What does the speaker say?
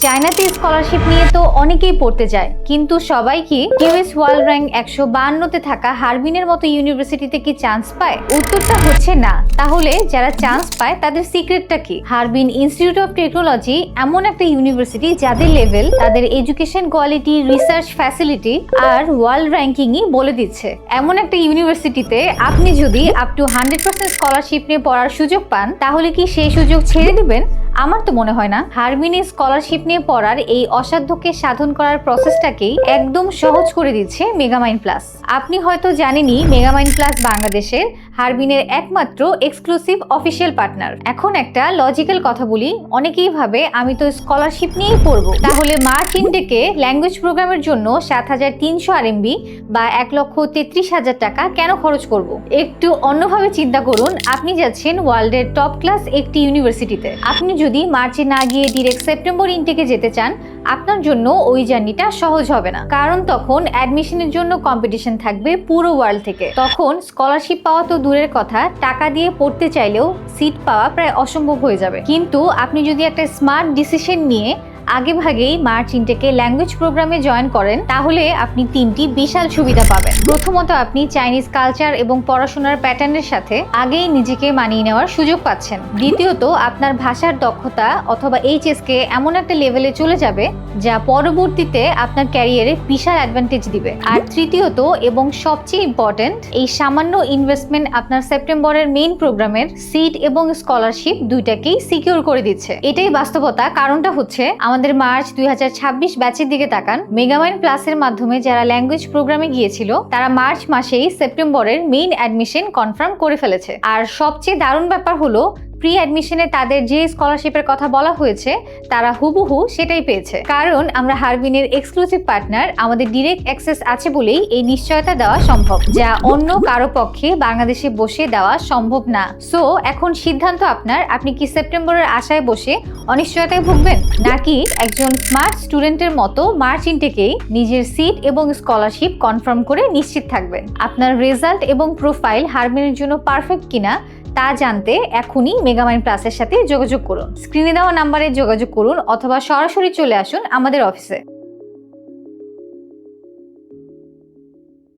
চায়নাতে স্কলারশিপ নিয়ে তো অনেকেই পড়তে যায়, কিন্তু সবাই কি কিউএস ওয়ার্ল্ড র্যাঙ্ক 152-তে থাকা হারবিনের মতো ইউনিভার্সিটিতে কি চান্স পায়? উত্তরটা হচ্ছে না। তাহলে যারা চান্স পায় তাদের সিক্রেটটা কি? হারবিন ইনস্টিটিউট অফ টেকনোলজি এমন একটা ইউনিভার্সিটি যাদের লেভেল, তাদের এডুকেশন কোয়ালিটি, রিসার্চ ফ্যাসিলিটি আর ওয়ার্ল্ড র্যাঙ্কিংই বলে দিচ্ছে। এমন একটা ইউনিভার্সিটিতে আপনি যদি আপ টু 100% স্কলারশিপ নিয়ে পড়ার সুযোগ পান, তাহলে কি সেই সুযোগ ছেড়ে দিবেন? আমার তো মনে হয় না। হারবিনে স্কলারশিপ নিয়ে পড়ার এই অসাধ্যকে সাধন করার প্রসেসটাকেই একদম সহজ করে দিচ্ছে মেগামাইন্ড প্লাস। আপনি হয়তো জানেনই, মেগামাইন্ড প্লাস বাংলাদেশের হারবিনের একমাত্র এক্সক্লুসিভ অফিসিয়াল পার্টনার। এখন একটা লজিক্যাল কথা বলি, অনেকেই ভাবে আমি তো স্কলারশিপ নিয়েই পড়বো, তাহলে মার্চ ইনটেকে ল্যাঙ্গুয়েজ প্রোগ্রামের জন্য 7300 RMB বা 1,33,000 টাকা কেন খরচ করব? একটু অন্যভাবে চিন্তা করুন। আপনি যাচ্ছেন ওয়ার্ল্ডের টপ ক্লাস একটি ইউনিভার্সিটিতে। আপনি যদি মার্চে না গিয়ে ডিরেক্ট সেপ্টেম্বর ইনটেকে যেতে চান, আপনার জন্য ওই জার্নিটা সহজ হবে না, কারণ তখন অ্যাডমিশনের জন্য কম্পিটিশন থাকবে পুরো ওয়ার্ল্ড থেকে। তখন স্কলারশিপ পাওয়া তো দূরের কথা, টাকা দিয়ে পড়তে চাইলেও সিট পাওয়া প্রায় অসম্ভব হয়ে যাবে। কিন্তু আপনি যদি একটা স্মার্ট ডিসিশন নিয়ে আগে ভাগেই মার্চ ইনটেকে ল্যাঙ্গুয়েজ প্রোগ্রামে জয়েন করেন, তাহলে আপনি তিনটি বিশাল সুবিধা পাবেন। প্রথমত, আপনি চাইনিজ কালচার এবং পড়াশোনার প্যাটার্নের সাথে আগেই নিজেকে মানিয়ে নেওয়ার সুযোগ পাচ্ছেন। দ্বিতীয়ত, আপনার ভাষার দক্ষতা অথবা এইচএসকে এমন একটা লেভেলে চলে যাবে যা পরবর্তীতে আপনার ক্যারিয়ারে বিশাল অ্যাডভান্টেজ দিবে। আর তৃতীয়ত এবং সবচেয়ে ইম্পর্টেন্ট, এই সামান্য ইনভেস্টমেন্ট আপনার সেপ্টেম্বরের মেইন প্রোগ্রামের সিট এবং স্কলারশিপ দুইটাকেই সিকিউর করে দিচ্ছে। এটাই বাস্তবতা। কারণটা হচ্ছে, আমাদের মার্চ 2026 ব্যাচের দিকে তাকান। মেগামাইন্ড প্লাসের মাধ্যমে যারা ল্যাঙ্গুয়েজ প্রোগ্রামে গিয়েছিল, তারা মার্চ মাসেই সেপ্টেম্বরের মেইন অ্যাডমিশন কনফার্ম করে ফেলেছে। আর সবচেয়ে দারুণ ব্যাপার হলো, প্রি অ্যাডমিশনে তাদের যে স্কলারশিপের কথা বলা হয়েছে, তারা হুবহু সেটাই পেয়েছে। কারণ আমরা হারবিনের এক্সক্লুসিভ পার্টনার, আমাদের ডিরেক্ট অ্যাক্সেস আছে বলেই এই নিশ্চয়তা দেওয়া সম্ভব, যা অন্য কারো পক্ষে বাংলাদেশে বসে দেওয়া সম্ভব না। সো এখন সিদ্ধান্ত আপনার। আপনি কি সেপ্টেম্বরের আশায় বসে অনিশ্চয়তায় ভুগবেন, নাকি একজন স্মার্ট স্টুডেন্টের মতো মার্চ ইনটেকেই নিজের সিট এবং স্কলারশিপ কনফার্ম করে নিশ্চিত থাকবেন? আপনার রেজাল্ট এবং প্রোফাইল হারবিনের জন্য পারফেক্ট কিনা তা জানতে এখনই মেগামাইন্ড প্লাসের সাথে যোগাযোগ করুন। স্ক্রিনে দেওয়া নাম্বারে যোগাযোগ করুন অথবা সরাসরি চলে আসুন আমাদের অফিসে।